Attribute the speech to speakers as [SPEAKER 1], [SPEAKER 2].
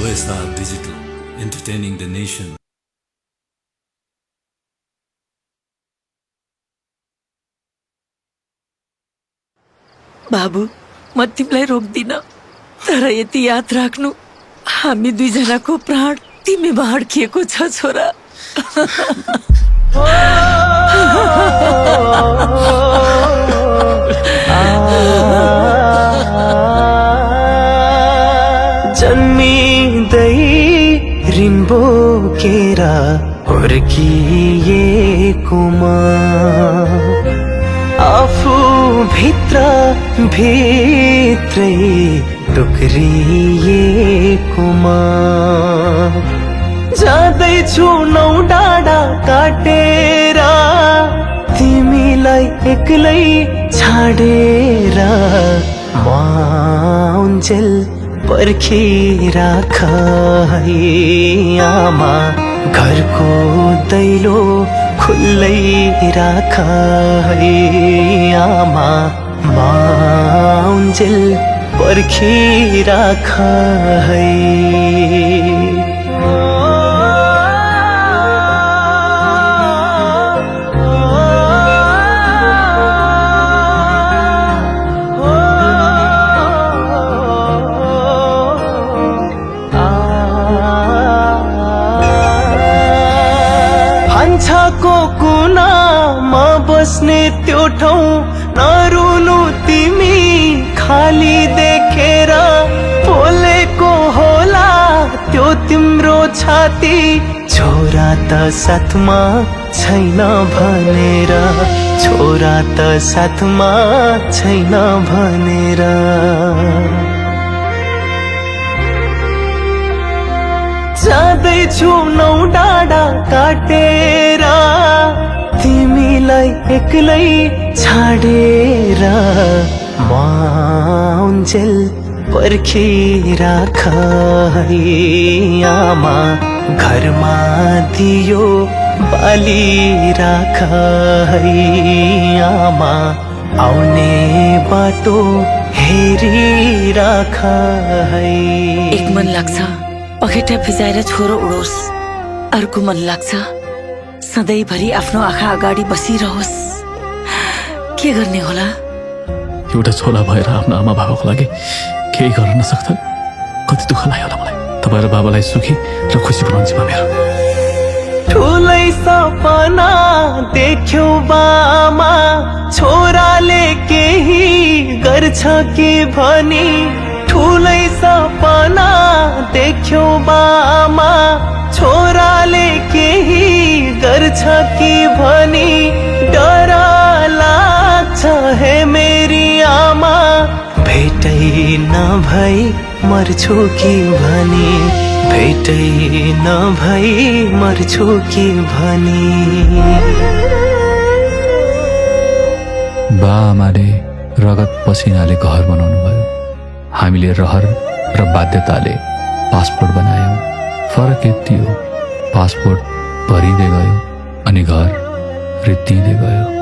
[SPEAKER 1] OSR Digital, entertaining the nation.
[SPEAKER 2] बाबु, म तिमीलाई रोक्दिन, तर यति याद राख्नु, हामी दुईजनाको प्राण तिमीमा अड्किएको छ छोरा।
[SPEAKER 3] जन्मिँदै रिन बोकेर हुर्किएकोमा आफू भित्रै टुक्रिएकोमा जाँदैछु नौ डाँडा काटेर तिमीलाई एक्लै छाडेर माउन्जेल पर्खिराख है आमा घरको दैलो खुल्लै राख है आमा माउन्जेल पर्खिराख है। भान्साको कुनामा बस्ने त्यो ठाउँ नरुनु तिमी खाली देखेर पोलेको होला त्यो तिम्रो छाती छोरा त साथमा छैन भनेर छोरा त साथमा छैन भनेर जाँदैछु नौ डाँडा काटेर तिमीलाई एक्लै छाडेर माउन्जेल पर्खिराख है आमा घरमा दियो बालिराख है आमा आउने बाटो हेरिराख है।
[SPEAKER 2] एक मन लाग्छ पखेटा भिजाएर छोरो उडोस्, अर्को मन लाग्छ सधैँभरि आफ्नो आँखा अगाडि बसिरहोस्। के गर्ने होला?
[SPEAKER 4] एउटा छोरा भएर आफ्नो आमा बाबाको लागि केही गर्न नसक्दा कति दुःख लाग्यो होला मलाई। तपाईँ र बाबालाई सुखी र खुसी बनाउनु जीवन मेरो।
[SPEAKER 3] ठुलै सपना देख्यो बामा छोराले केही गर्छ कि भनी ठुलै सपना देख्यो बामा छोराले केही गर्छ कि भनी डर लाग्छ हे मेरी आमा भेटै नभई मर्छु कि भनी भेटै नभई मर्छु कि भनी।
[SPEAKER 4] बा आमाले रगत पसिनाले घर बनाउनु भयो, हामीले रहर र बाध्यताले पासपोर्ट बनायौं। फरक यति हो पासपोर्ट भरिँदै गयो अनि घर रित्तिँदै गयो।